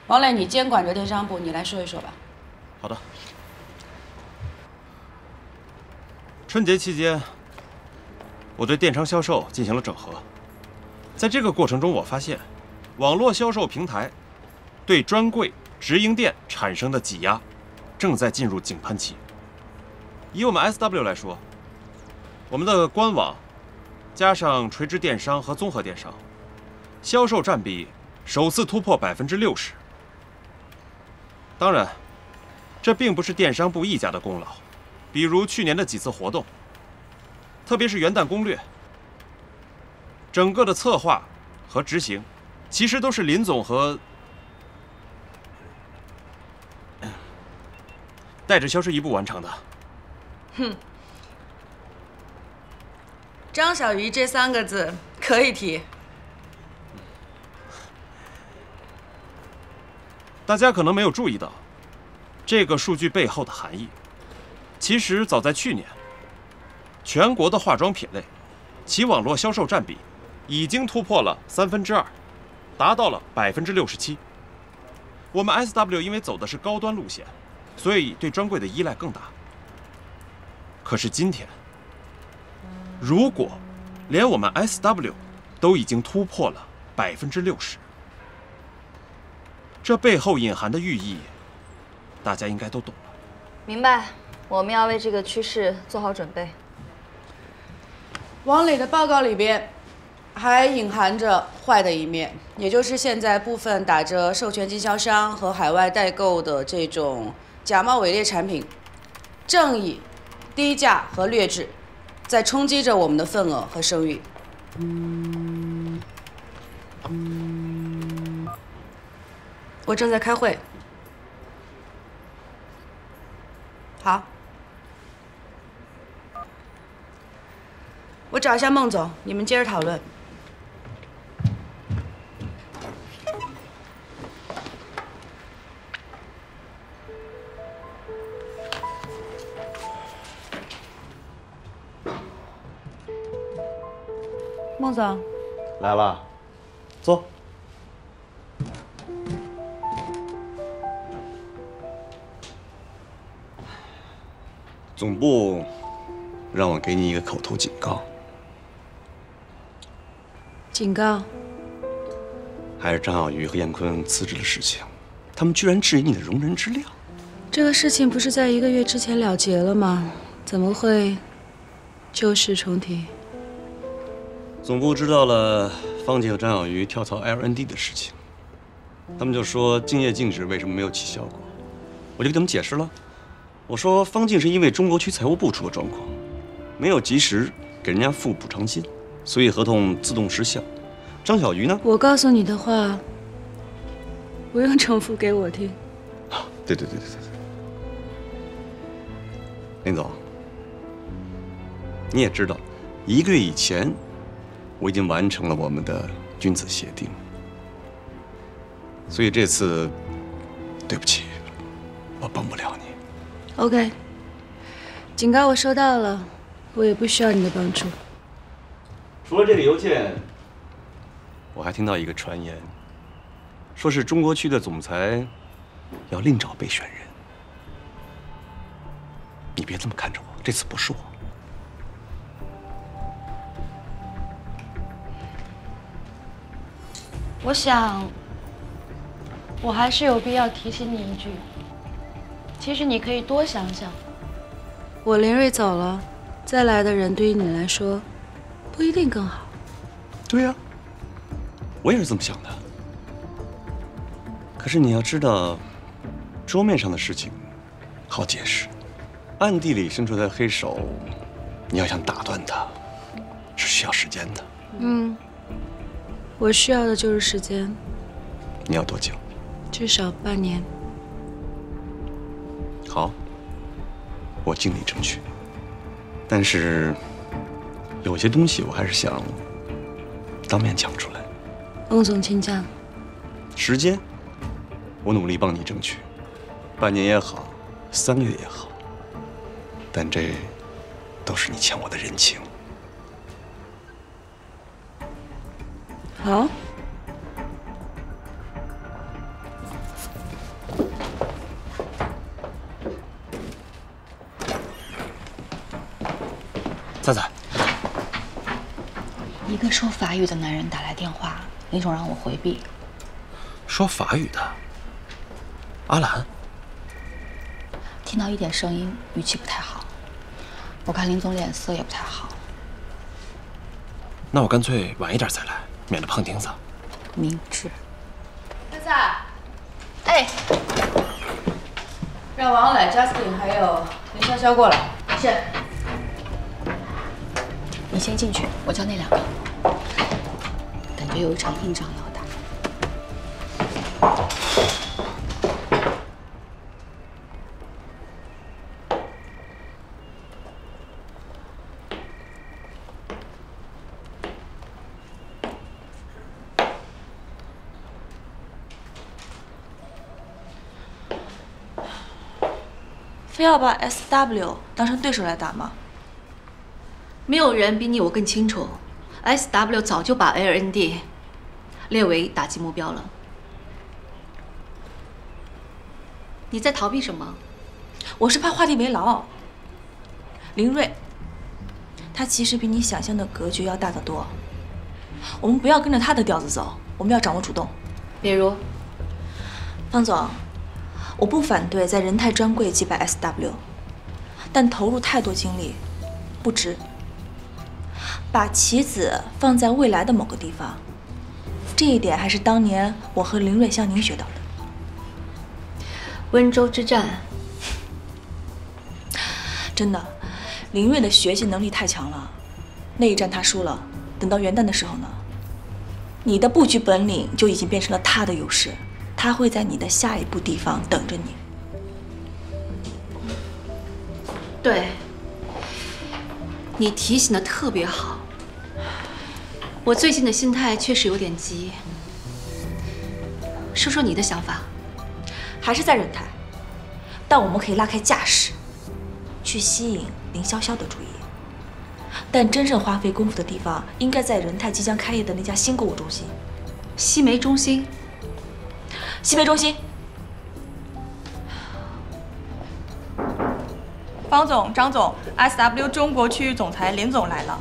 王磊，你监管着电商部，你来说一说吧。好的。春节期间，我对电商销售进行了整合。在这个过程中，我发现，网络销售平台对专柜、直营店产生的挤压，正在进入井喷期。以我们 SW 来说，我们的官网加上垂直电商和综合电商，销售占比首次突破60%。当然，这并不是电商部一家的功劳。比如去年的几次活动，特别是元旦攻略，整个的策划和执行，其实都是林总和带着销售一部完成的。哼，张小鱼这3个字可以提。大家可能没有注意到，这个数据背后的含义。其实早在去年，全国的化妆品类，其网络销售占比已经突破了2/3，达到了67%。我们 SW 因为走的是高端路线，所以对专柜的依赖更大。可是今天，如果连我们 SW 都已经突破了60%，这背后隐含的寓意，大家应该都懂了。明白，我们要为这个趋势做好准备。王磊的报告里边还隐含着坏的一面，也就是现在部分打着授权经销商和海外代购的这种假冒伪劣产品，正以低价和劣质，在冲击着我们的份额和声誉。我正在开会。好，我找一下孟总，你们接着讨论。孟总，来了，坐。总部让我给你一个口头警告，警告。还是张小鱼和燕坤辞职的事情，他们居然质疑你的容人之量。这个事情不是在1个月之前了结了吗？怎么会旧事重提？总部知道了方姐和张小鱼跳槽 L&D 的事情，他们就说竞业禁止为什么没有起效果，我就给他们解释了。我说方静是因为中国区财务部出了状况，没有及时给人家付补偿金，所以合同自动失效。张小鱼呢？我告诉你的话，不用重复给我听。对。林总，你也知道，1个月以前，我已经完成了我们的君子协定，所以这次，对不起，我帮不了你。OK， 警告我收到了，我也不需要你的帮助。除了这个邮件，我还听到一个传言，说是中国区的总裁要另找备选人。你别这么看着我，这次不是我。我想，我还是有必要提醒你一句。其实你可以多想想，我林睿走了，再来的人对于你来说不一定更好。对呀，我也是这么想的。可是你要知道，桌面上的事情好解释，暗地里伸出来的黑手，你要想打断它，是需要时间的。我需要的就是时间。你要多久？至少半年。好，我尽力争取。但是有些东西我还是想当面讲出来。孟总，请讲。时间，我努力帮你争取，半年也好，3个月也好。但这都是你欠我的人情。好。彩彩，一个说法语的男人打来电话，林总让我回避。说法语的，阿兰。听到一点声音，语气不太好。我看林总脸色也不太好。那我干脆晚一点再来，免得碰钉子。明智。彩彩，哎，让王磊、Justin 还有林潇潇过来。是。你先进去，我叫那两个。感觉有一场硬仗要打。非要把 SW 当成对手来打吗？没有人比你我更清楚 ，SW 早就把 LND 列为打击目标了。你在逃避什么？我是怕话题没牢。林睿，他其实比你想象的格局要大得多。我们不要跟着他的调子走，我们要掌握主动。比如，方总，我不反对在人泰专柜击败 SW， 但投入太多精力不值。把棋子放在未来的某个地方，这一点还是当年我和林睿向您学到的。温州之战，真的，林睿的学习能力太强了，那一战他输了，等到元旦的时候呢，你的布局本领就已经变成了他的优势，他会在你的下一步地方等着你。对，你提醒的特别好。我最近的心态确实有点急，说说你的想法。还是在人泰，但我们可以拉开架势，去吸引林潇潇的注意。但真正花费功夫的地方，应该在人泰即将开业的那家新购物中心——西梅中心。西梅中心。方总、张总 ，SW 中国区域总裁林总来了。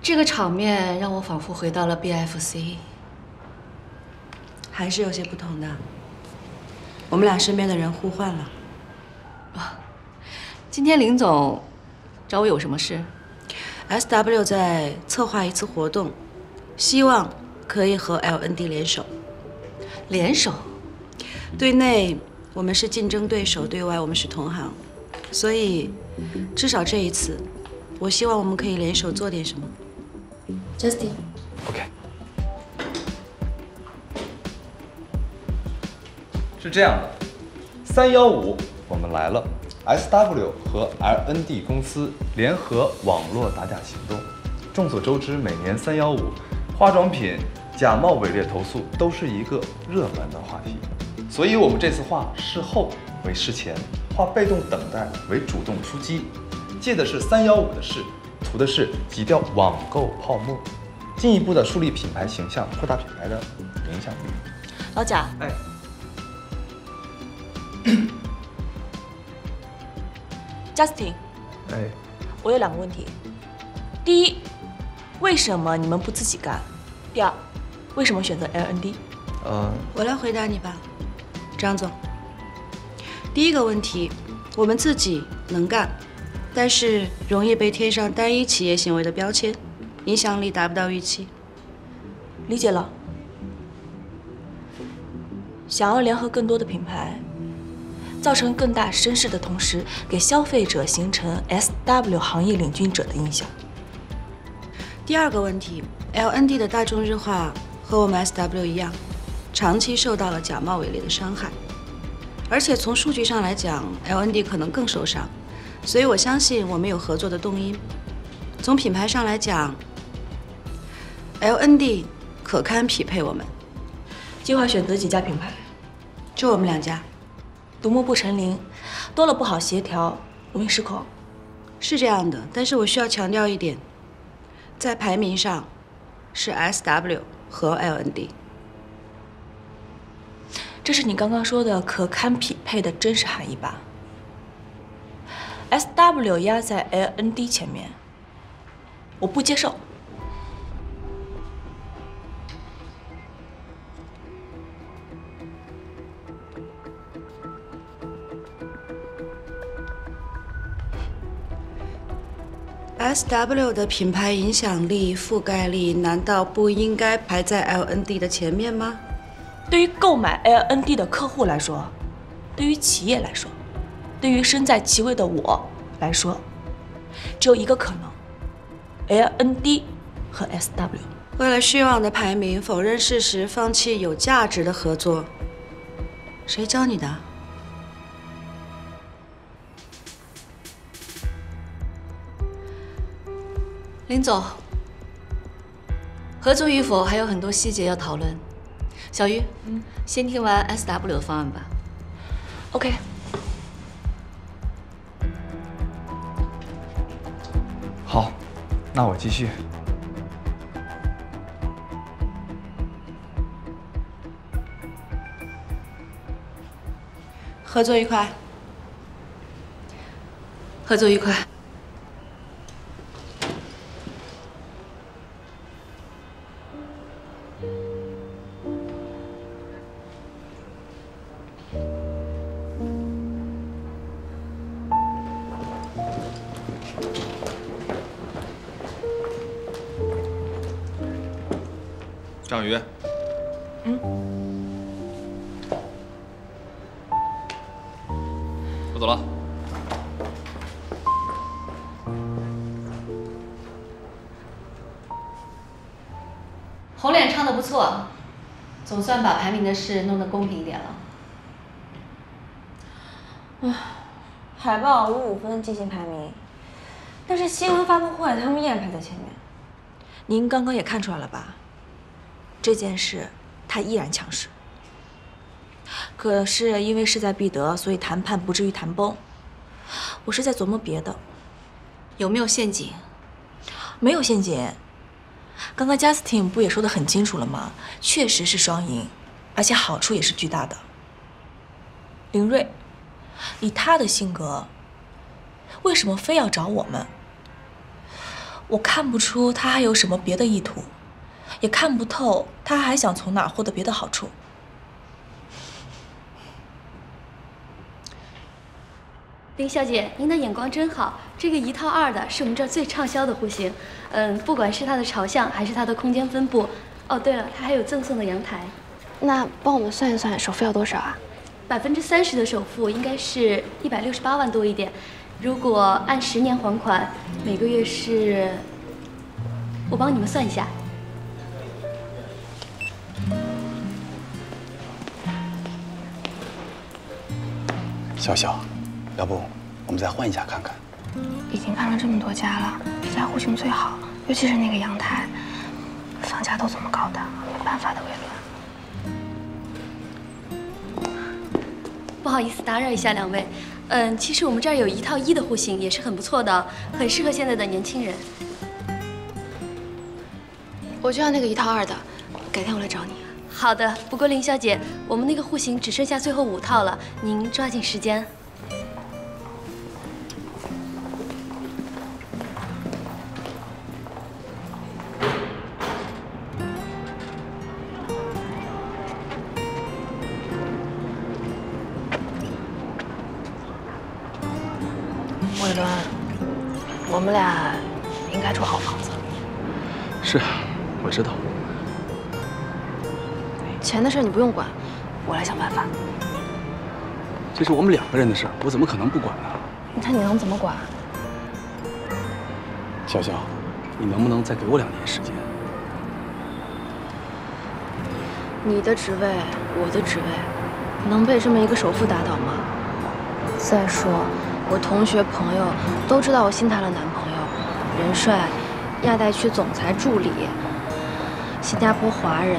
这个场面让我仿佛回到了 BFC， 还是有些不同的。我们俩身边的人互换了。今天林总找我有什么事？ SW 在策划一次活动，希望可以和 LND 联手。联手？对内我们是竞争对手，对外我们是同行，所以至少这一次，我希望我们可以联手做点什么。Justin， OK。是这样的，315我们来了。SW 和 LND 公司联合网络打假行动。众所周知，每年315化妆品假冒伪劣投诉都是一个热门的话题，所以我们这次化事后为事前，化被动等待为主动出击，借的是315的势，图的是挤掉网购泡沫，进一步的树立品牌形象，扩大品牌的影响力。老贾，哎。Justin， 哎，我有2个问题。第一，为什么你们不自己干？第二，为什么选择 LND？ 我来回答你吧，张总。第一个问题，我们自己能干，但是容易被贴上单一企业行为的标签，影响力达不到预期。理解了。想要联合更多的品牌，造成更大声势的同时，给消费者形成 SW 行业领军者的印象。第二个问题 ，LND 的大众日化和我们 SW 一样，长期受到了假冒伪劣的伤害，而且从数据上来讲 ，LND 可能更受伤，所以我相信我们有合作的动因。从品牌上来讲 ，LND 可堪匹配我们。计划选择几家品牌？就我们2家。独木不成林，多了不好协调，容易失控。是这样的，但是我需要强调一点，在排名上是 SW 和 LND。这是你刚刚说的可堪匹配的真实含义吧 ？SW 压在 LND 前面，我不接受。SW 的品牌影响力、覆盖力，难道不应该排在 LND 的前面吗？对于购买 LND 的客户来说，对于企业来说，对于身在其位的我来说，只有一个可能 ：LND 和 SW。为了虚妄的排名，否认事实，放弃有价值的合作，谁教你的？林总，合作与否还有很多细节要讨论。小鱼，先听完 SW 的方案吧。OK。好，那我继续。合作愉快。合作愉快。张宇，我走了。红脸唱得不错，总算把排名的事弄得公平一点了。海报55分进行排名，但是新闻发布会他们依然排在前面。您刚刚也看出来了吧？这件事他依然强势。可是因为势在必得，所以谈判不至于谈崩。我是在琢磨别的。有没有陷阱？没有陷阱。刚刚 Justin 不也说得很清楚了吗？确实是双赢，而且好处也是巨大的。林睿，以他的性格，为什么非要找我们？我看不出他还有什么别的意图，也看不透他还想从哪儿获得别的好处。林小姐，您的眼光真好。这个1套2的是我们这儿最畅销的户型，不管是它的朝向还是它的空间分布。哦，对了，它还有赠送的阳台。那帮我们算一算，首付要多少啊？30%的首付应该是168万多一点。如果按10年还款，每个月是……我帮你们算一下。笑笑，要不我们再换一家看看？已经看了这么多家了，这家户型最好，尤其是那个阳台，房价都这么高的，没办法的，魏伦。不好意思打扰一下两位，其实我们这儿有1套1的户型，也是很不错的，很适合现在的年轻人。我就要那个1套2的，改天我来找你。好的，不过林小姐，我们那个户型只剩下最后5套了，您抓紧时间。魏伦，我们俩应该住好房子。是，我知道。钱的事你不用管，我来想办法。这是我们2个人的事，我怎么可能不管呢？那你能怎么管？笑笑，你能不能再给我2年时间？你的职位，我的职位，能被这么一个首富打倒吗？再说，我同学朋友都知道我新谈了男朋友，人帅，亚太区总裁助理，新加坡华人。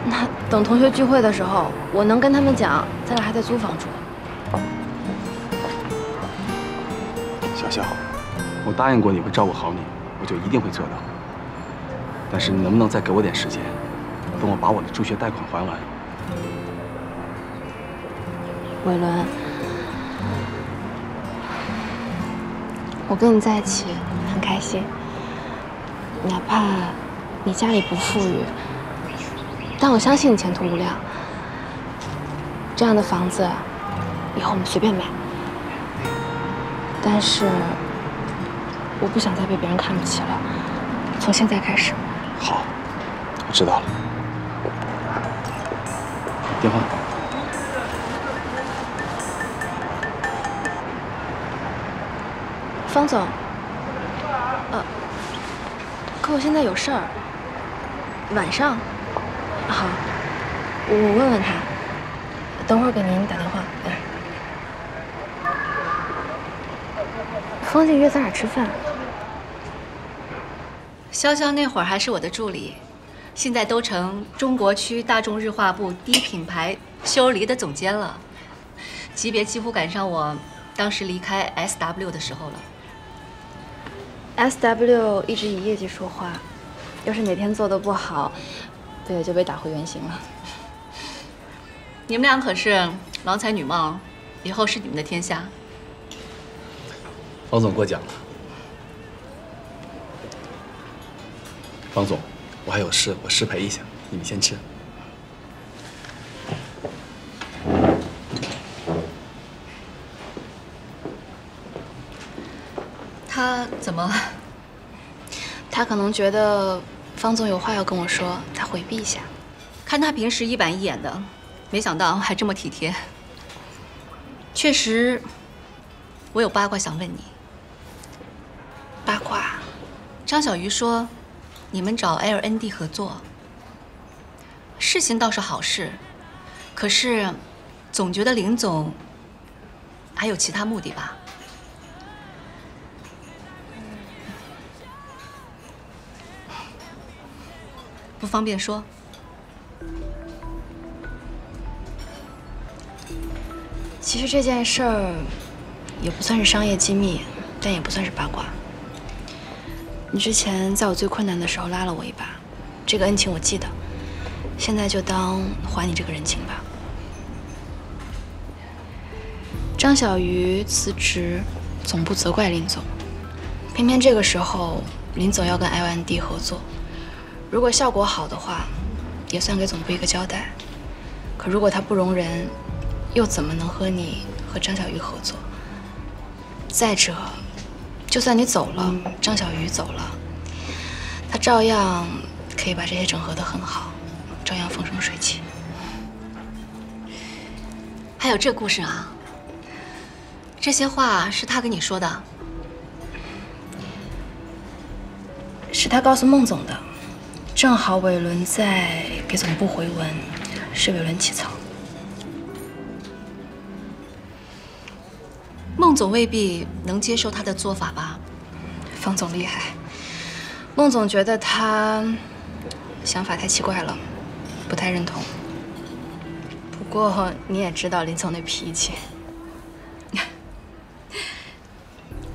那等同学聚会的时候，我能跟他们讲，咱俩还得租房住。笑笑，我答应过你会照顾好你，我就一定会做到。但是你能不能再给我点时间，等我把我的助学贷款还完？伟伦，我跟你在一起很开心，哪怕你家里不富裕，但我相信你前途无量。这样的房子，以后我们随便买。但是，我不想再被别人看不起了。从现在开始。好，我知道了。电话。方总，可我现在有事儿。晚上，好，我问问他，等会儿给您打电话。方静约咱俩吃饭。潇潇那会儿还是我的助理，现在都成中国区大众日化部第一品牌修梨的总监了，级别几乎赶上我当时离开 SW 的时候了。SW 一直以业绩说话，要是哪天做得不好，不也就被打回原形了？你们俩可是郎才女貌，以后是你们的天下。方总过奖了。方总，我还有事，我失陪一下，你们先吃。他怎么了？他可能觉得方总有话要跟我说，他回避一下。看他平时一板一眼的，没想到还这么体贴。确实，我有八卦想问你。八卦？张小鱼说，你们找 LND 合作，事情倒是好事，可是总觉得林总还有其他目的吧？不方便说。其实这件事儿也不算是商业机密，但也不算是八卦。你之前在我最困难的时候拉了我一把，这个恩情我记得，现在就当还你这个人情吧。张小鱼辞职，总部责怪林总，偏偏这个时候林总要跟 LND 合作。如果效果好的话，也算给总部一个交代。可如果他不容人，又怎么能和你和张小鱼合作？再者，就算你走了，张小鱼走了，他照样可以把这些整合得很好，照样风生水起。还有这故事啊？这些话是他跟你说的？是他告诉孟总的。正好伟伦在给总部回文，是伟伦起草。孟总未必能接受他的做法吧？方总厉害，孟总觉得他想法太奇怪了，不太认同。不过你也知道林总那脾气。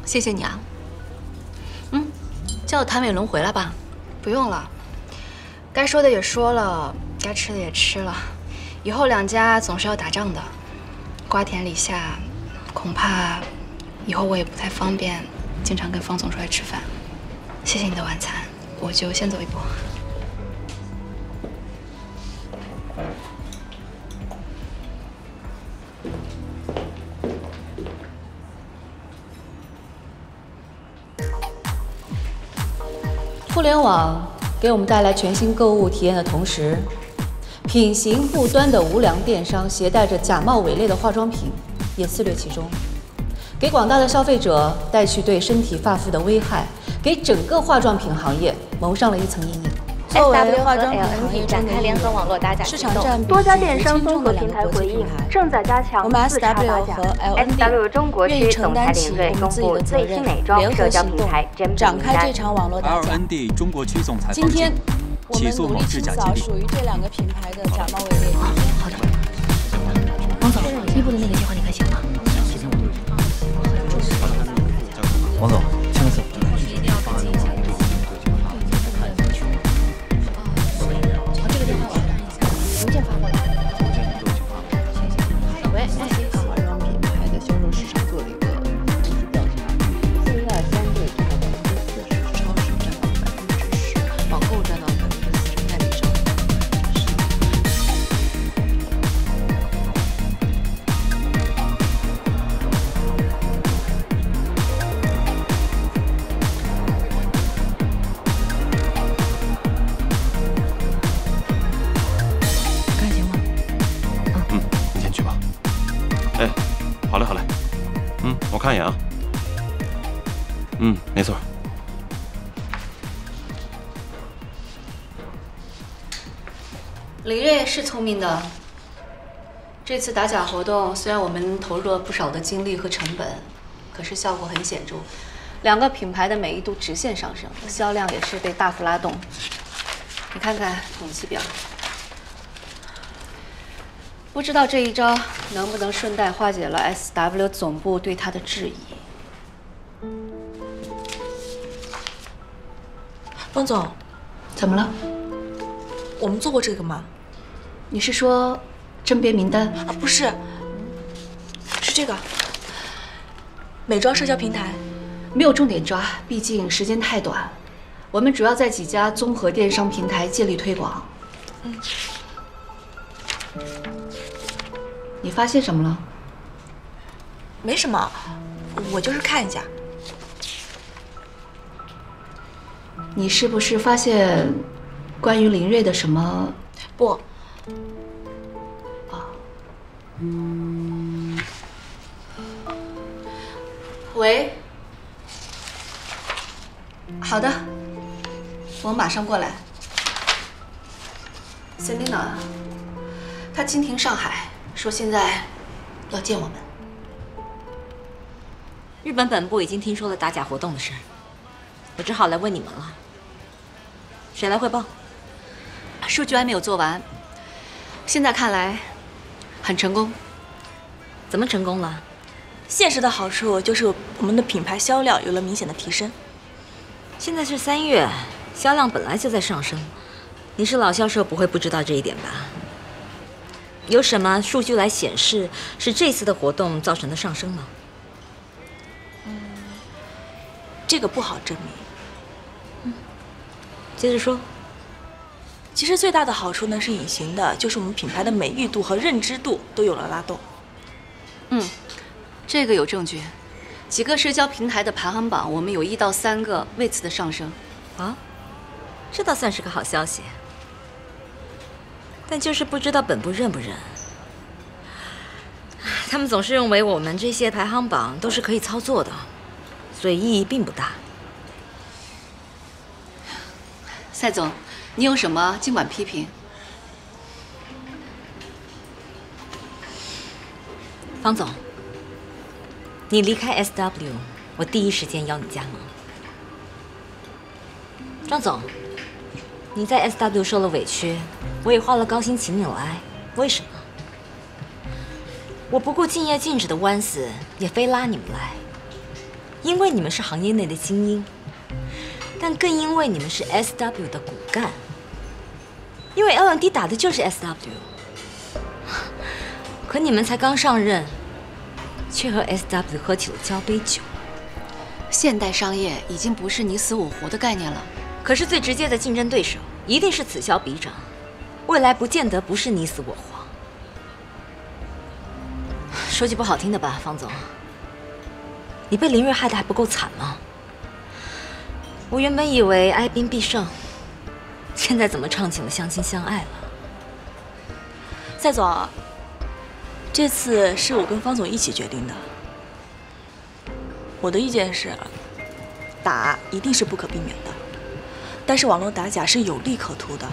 谢谢你啊。叫谭伟伦回来吧。不用了。该说的也说了，该吃的也吃了，以后两家总是要打仗的，瓜田李下，恐怕以后我也不太方便经常跟方总出来吃饭。谢谢你的晚餐，我就先走一步。互联网给我们带来全新购物体验的同时，品行不端的无良电商携带着假冒伪劣的化妆品也肆虐其中，给广大的消费者带去对身体发肤的危害，给整个化妆品行业蒙上了一层阴影。作为化妆品行业展开联合网络打假市行动，场占比多家电商综合平台回应，正在加强自查打假。SW 中国区总裁领队公布最新美妆社交平台展开这场网络打假。LND 中国区总裁今天我起诉们努力某制假清扫基地。属于这两个品牌的假冒伪劣。好的。王总，一部的那个计划你看行吗？王总，签个字。这个电话我邮件发过来。喂，哎，好。没错。林睿是聪明的。这次打假活动虽然我们投入了不少的精力和成本，可是效果很显著，2个品牌的美誉度直线上升，销量也是被大幅拉动。你看看统计表，不知道这一招能不能顺带化解了 SW 总部对他的质疑。方总，怎么了？我们做过这个吗？你是说甄别名单？啊，不是，是这个美妆社交平台。没有重点抓，毕竟时间太短。我们主要在几家综合电商平台建立推广。你发现什么了？没什么，我就是看一下。你是不是发现关于林睿的什么？不。喂。好的，我马上过来。Selina， 她经停上海，说现在要见我们。日本本部已经听说了打假活动的事，我只好来问你们了。谁来汇报？数据还没有做完，现在看来很成功。怎么成功了？现实的好处就是我们的品牌销量有了明显的提升。现在是3月，销量本来就在上升，你是老销售，不会不知道这一点吧？有什么数据来显示是这次的活动造成的上升吗？这个不好证明。接着说。其实最大的好处呢是隐形的，就是我们品牌的美誉度和认知度都有了拉动。这个有证据。几个社交平台的排行榜，我们有1到3个位次的上升。啊，这倒算是个好消息。但就是不知道本部认不认。他们总是认为我们这些排行榜都是可以操作的，所以意义并不大。赛总，你有什么尽管批评。方总，你离开 SW， 我第一时间邀你加盟。张总，你在 SW 受了委屈，我也花了高薪请你来，为什么？我不顾敬业禁止的官司，也非拉你们来，因为你们是行业内的精英，但更因为你们是 SW 的骨干。因为 L&D 打的就是 SW， 可你们才刚上任，却和 SW 喝起了交杯酒。现代商业已经不是你死我活的概念了。可是最直接的竞争对手一定是此消彼长，未来不见得不是你死我活。说句不好听的吧，方总，你被林睿害得还不够惨吗？我原本以为哀兵必胜，现在怎么唱起了相亲相爱了？赛总，这次是我跟方总一起决定的。我的意见是，打一定是不可避免的，但是网络打假是有利可图的。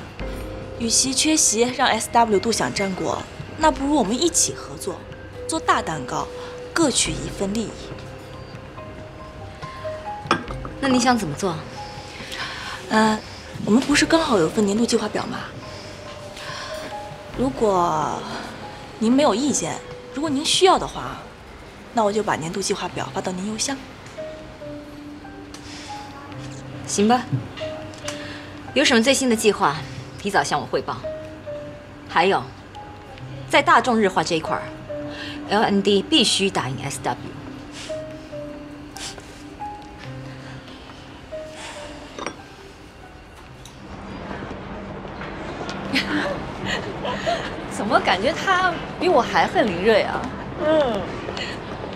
与其缺席让 SW 独享战果，那不如我们一起合作，做大蛋糕，各取一份利益。那你想怎么做？我们不是刚好有份年度计划表吗？如果您没有意见，如果您需要的话，那我就把年度计划表发到您邮箱。行吧。有什么最新的计划，提早向我汇报。还有，在大众日化这一块 ，L&D 必须打赢 SW。怎么感觉他比我还恨林睿啊？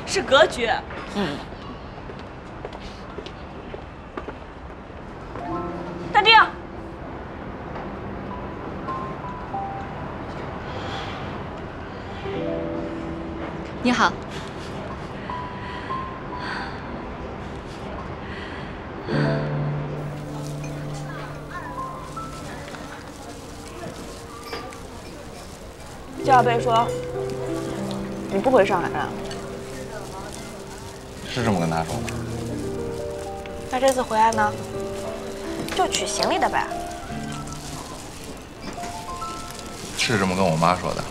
是格局。大丁，你好。叫贝说你不回上海了。是这么跟他说的。那这次回来呢，就取行李的呗。是这么跟我妈说的。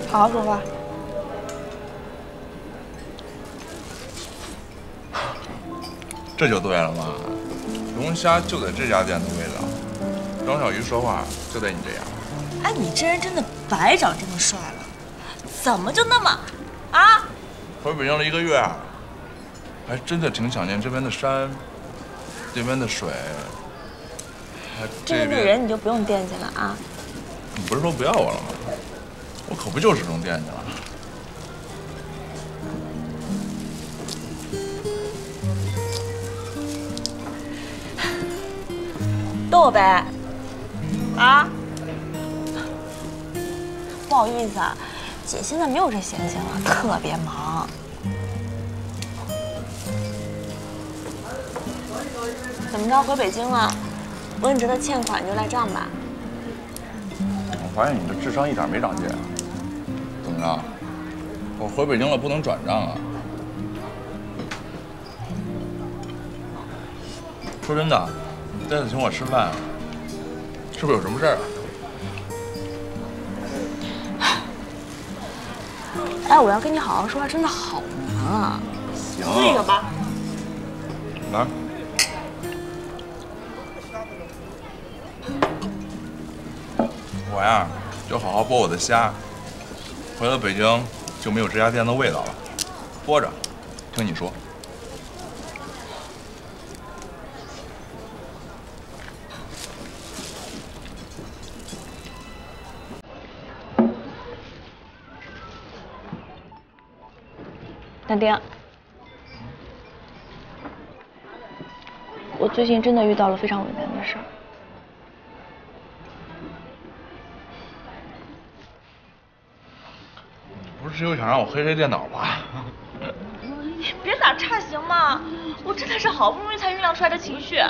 好好说话。这就对了嘛，龙虾就得这家店的味道，张小鱼说话就得你这样。哎，你这人真的白长这么帅了，怎么就那么啊？回北京了1个月，还真的挺想念这边的山，这边的水，还这边的人你就不用惦记了啊。你不是说不要我了吗？我可不就始终惦记了。逗呗，啊？不好意思啊，姐现在没有这闲情了，特别忙。怎么着，回北京了？我很值得欠款，你就赖账吧。我发现你的智商一点没长进。怎么着？我回北京了，不能转账啊？说真的，这次请我吃饭，是不是有什么事儿啊？哎，我要跟你好好说话，真的好忙啊。行。那个吧。来。我呀，就好好剥我的虾。回了北京就没有这家店的味道了。剥着，听你说。但丁，我最近真的遇到了非常为难的事儿。不是只有想让我黑电脑吧？你别打岔行吗？我真的是好不容易才酝酿出来的情绪。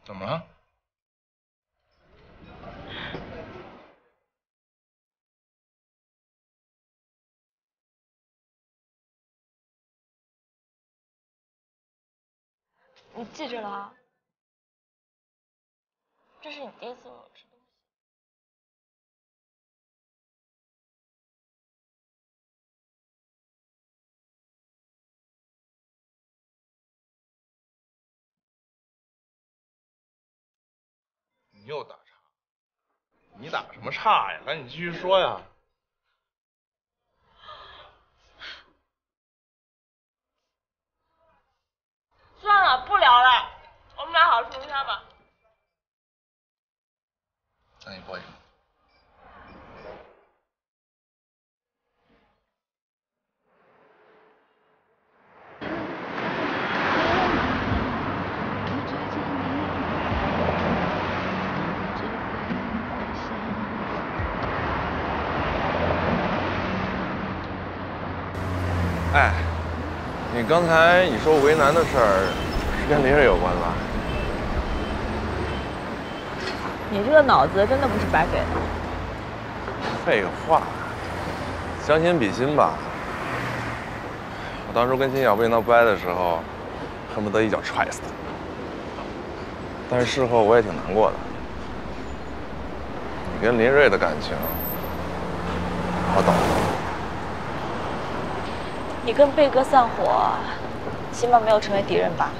怎么了？你记着了啊，这是你第一次喂我吃东西。你又打岔，你打什么岔呀？赶紧继续说呀！算了，不聊了，我们俩好好吃龙虾吧。那你过去。哎，你刚才你说为难的事儿，是跟林睿有关吧？你这个脑子真的不是白给的。废话，将心比心吧。我当初跟金小贝闹掰的时候，恨不得一脚踹死他。但是事后我也挺难过的。你跟林睿的感情，我懂。你跟贝哥散伙，起码没有成为敌人吧？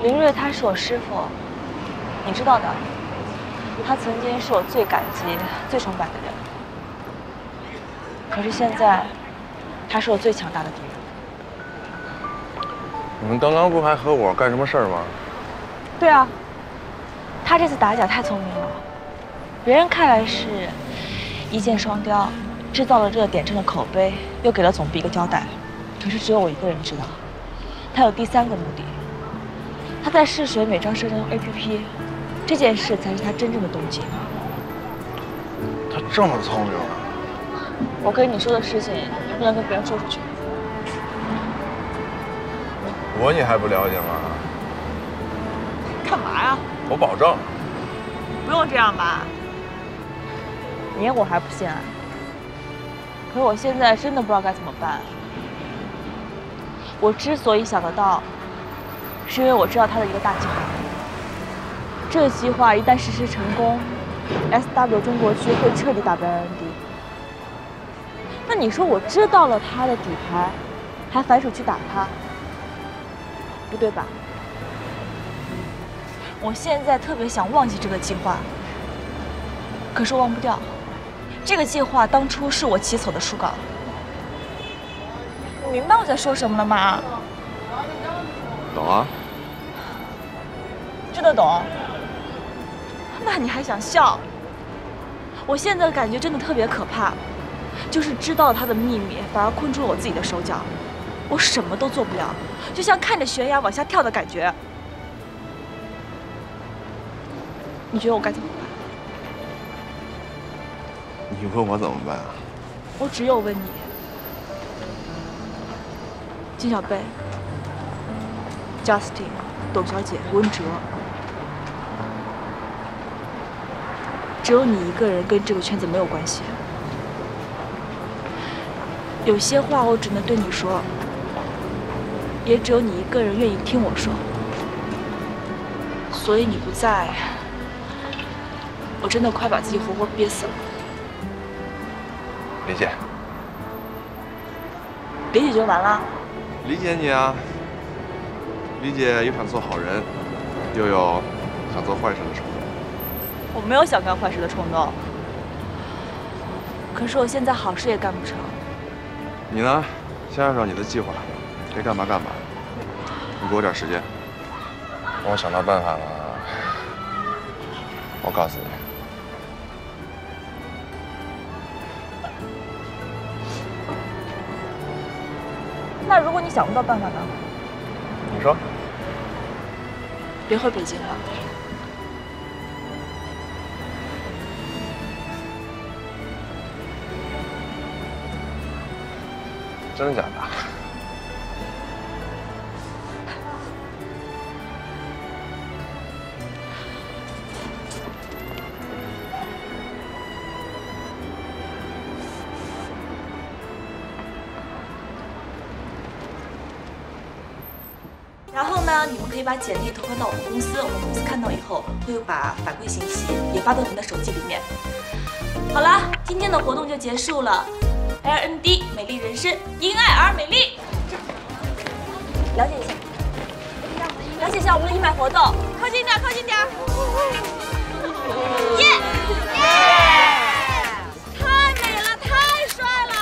林睿他是我师傅，你知道的，他曾经是我最感激、最崇拜的人。可是现在，他是我最强大的敌人。你们刚刚不还合伙干什么事儿吗？对啊，他这次打假太聪明了，别人看来是一箭双雕，制造了这个点称的口碑，又给了总部一个交代。可是只有我一个人知道，他有第三个目的。他在试水美妆社交 APP， 这件事才是他真正的动机。他这么聪明啊！我跟你说的事情，你不能跟别人说出去。你还不了解吗？干嘛呀？我保证。不用这样吧？你我还不信啊？可是我现在真的不知道该怎么办。我之所以想得到，是因为我知道他的一个大计划。这个计划一旦实施成功 ，SW 中国区会彻底打败 RND。那你说我知道了他的底牌，还反手去打他，不对吧？我现在特别想忘记这个计划，可是忘不掉。这个计划当初是我起草的书稿，你明白我在说什么了吗？懂啊。真的懂？那你还想笑？我现在感觉真的特别可怕，就是知道了他的秘密，反而困住了我自己的手脚，我什么都做不了，就像看着悬崖往下跳的感觉。你觉得我该怎么办？你问我怎么办啊？我只有问你，金小贝、Justin、董小姐、温哲，只有你一个人跟这个圈子没有关系。有些话我只能对你说，也只有你一个人愿意听我说。所以你不在，我真的快把自己活活憋死了。理解。理解就完了？理解你啊。理解有想做好人，又有想做坏事的冲动。我没有想干坏事的冲动，可是我现在好事也干不成。你呢？先按照你的计划，该干嘛干嘛。你给我点时间，等我想到办法了，我告诉你。那如果你想不到办法呢？你说。别回北京了。真的假的？然后呢，你们可以把简历投放到我们公司，我们公司看到以后会把反馈信息也发到你们的手机里面。好了，今天的活动就结束了。LND 美丽人生，因爱而美丽。了解一下，了解一下我们的义卖活动。靠近点，靠近点。耶！太美了，太帅了！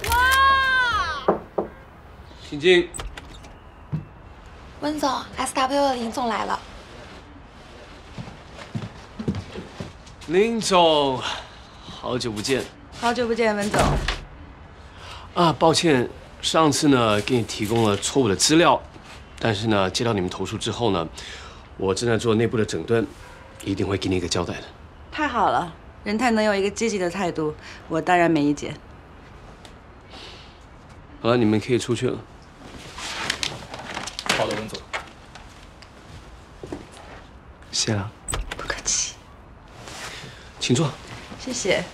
哇！请进。温总 ，SW 的林总来了。林总，好久不见。好久不见，温总。啊，抱歉，上次呢给你提供了错误的资料，但是呢接到你们投诉之后呢，我正在做内部的整顿，一定会给你一个交代的。太好了，仁泰能有一个积极的态度，我当然没意见。好了，你们可以出去了。好的，温总。谢了。不客气。请坐。谢谢。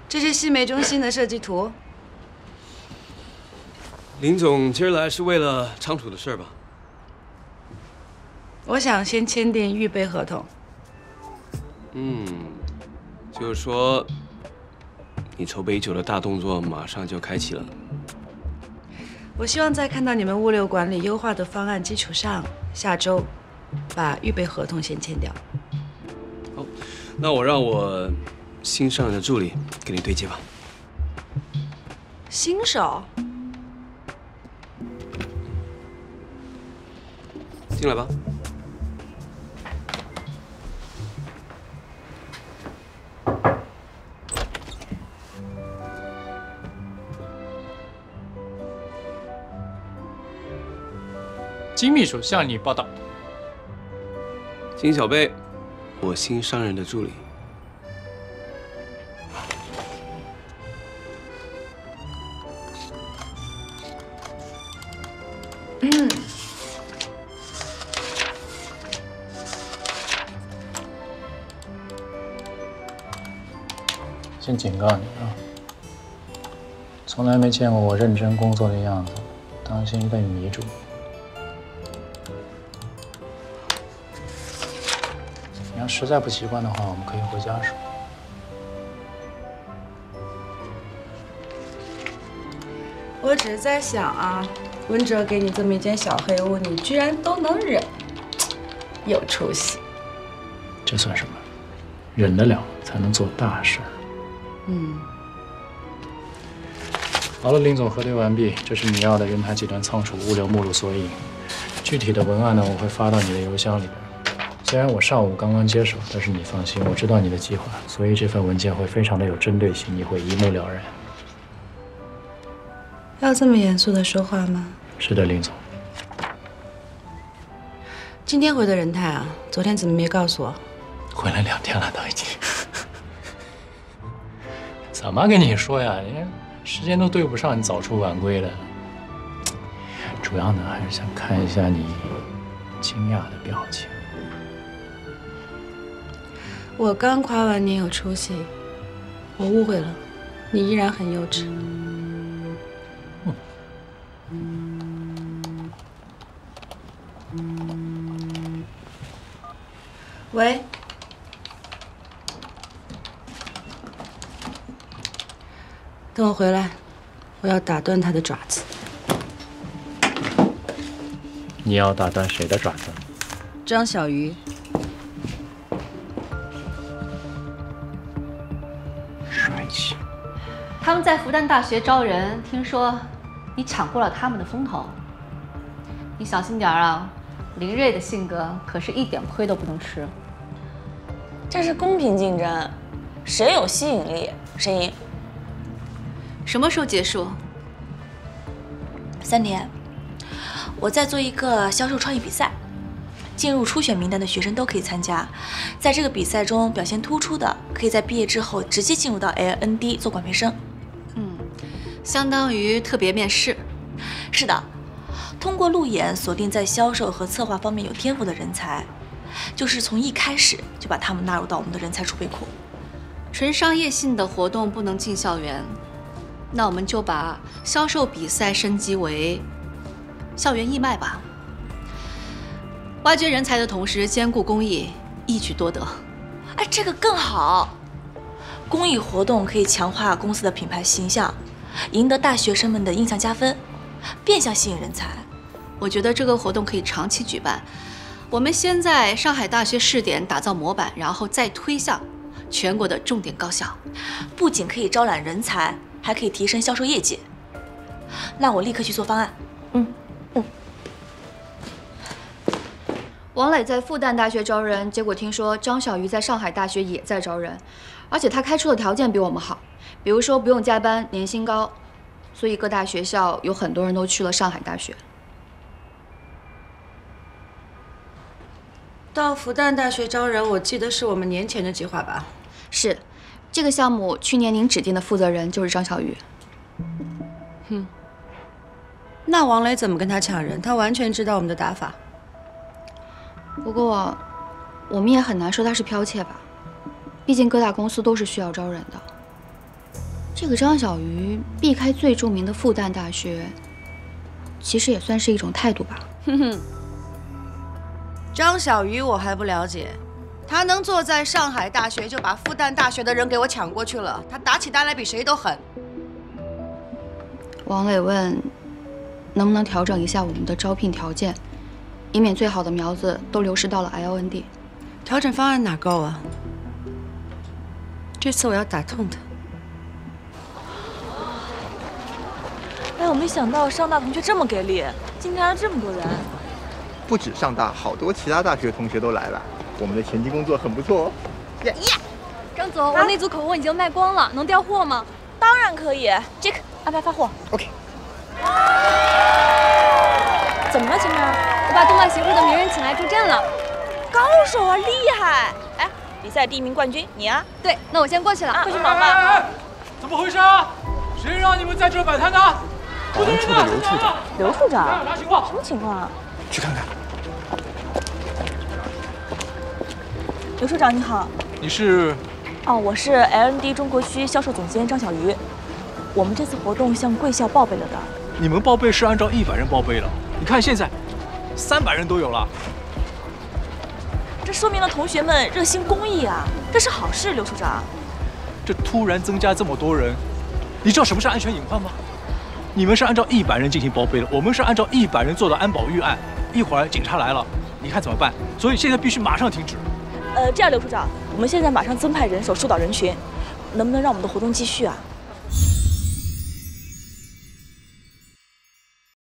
这是西梅中心的设计图。林总今儿来是为了仓储的事儿吧？我想先签订预备合同。就是说，你筹备已久的大动作马上就开启了。我希望在看到你们物流管理优化的方案基础上，下周把预备合同先签掉。好，那我让我新上任的助理跟你对接吧。新手？进来吧。金秘书向你报道。金小贝，我新上任的助理。先警告你啊，从来没见过我认真工作的样子，当心被迷住。你要实在不习惯的话，我们可以回家说。我只是在想啊，文哲给你这么一件小黑屋，你居然都能忍，有出息。这算什么？忍得了才能做大事。好了，林总核对完毕，这是你要的人台集团仓储物流目录索引。具体的文案呢，我会发到你的邮箱里边。虽然我上午刚刚接手，但是你放心，我知道你的计划，所以这份文件会非常的有针对性，你会一目了然。要这么严肃的说话吗？是的，林总。今天回的人泰啊，昨天怎么没告诉我？回来2天了，都已经。怎么跟你说呀？你时间都对不上，你早出晚归的。主要呢，还是想看一下你惊讶的表情。我刚夸完你有出息，我误会了，你依然很幼稚。喂。等我回来，我要打断他的爪子。你要打断谁的爪子？张小鱼。帅气。他们在复旦大学招人，听说你抢过了他们的风头。你小心点啊，林睿的性格可是一点亏都不能吃。这是公平竞争，谁有吸引力谁赢。什么时候结束？3天。我在做一个销售创意比赛，进入初选名单的学生都可以参加。在这个比赛中表现突出的，可以在毕业之后直接进入到 LND 做管培生。相当于特别面试。是的，通过路演锁定在销售和策划方面有天赋的人才，就是从一开始就把他们纳入到我们的人才储备库。纯商业性的活动不能进校园。那我们就把销售比赛升级为校园义卖吧，挖掘人才的同时兼顾公益，一举多得。哎，这个更好。公益活动可以强化公司的品牌形象，赢得大学生们的印象加分，变相吸引人才。我觉得这个活动可以长期举办。我们先在上海大学试点打造模板，然后再推向全国的重点高校。不仅可以招揽人才，还可以提升销售业绩。那我立刻去做方案。王磊在复旦大学招人，结果听说张小鱼在上海大学也在招人，而且他开出的条件比我们好，比如说不用加班，年薪高，所以各大学校有很多人都去了上海大学。到复旦大学招人，我记得是我们年前的计划吧？是，这个项目去年您指定的负责人就是张小鱼。那王磊怎么跟他抢人？他完全知道我们的打法。不过，我们也很难说他是剽窃吧，毕竟各大公司都是需要招人的。这个张小鱼避开最著名的复旦大学，其实也算是一种态度吧。张小鱼我还不了解，他能坐在上海大学就把复旦大学的人给我抢过去了，他打起单来比谁都狠。王磊问，能不能调整一下我们的招聘条件，以免最好的苗子都流失到了 LND。调整方案哪够啊？这次我要打痛他。哎，我没想到上大同学这么给力，今天来了这么多人。不止上大，好多其他大学同学都来了。我们的前期工作很不错哦。耶！张总，我那组口红已经卖光了，能调货吗？当然可以 ，Jack 安排发货。 OK。怎么了，前面？我把动漫协会的名人请来助阵了。高手啊，厉害！哎，比赛第1名冠军你啊？对，那我先过去了，快去忙吧。怎么回事啊？谁让你们在这摆摊的？保安处的刘处长。刘处长？啥情况？什么情况啊？去看看。刘处长你好。你是？哦，我是 L&D 中国区销售总监张小鱼。我们这次活动向贵校报备了的。你们报备是按照100人报备了，你看现在300人都有了。这说明了同学们热心公益啊，这是好事，刘处长。这突然增加这么多人，你知道什么是安全隐患吗？你们是按照100人进行报备的，我们是按照100人做的安保预案。一会儿警察来了，你看怎么办？所以现在必须马上停止。这样，刘处长，我们现在马上增派人手疏导人群，能不能让我们的活动继续啊？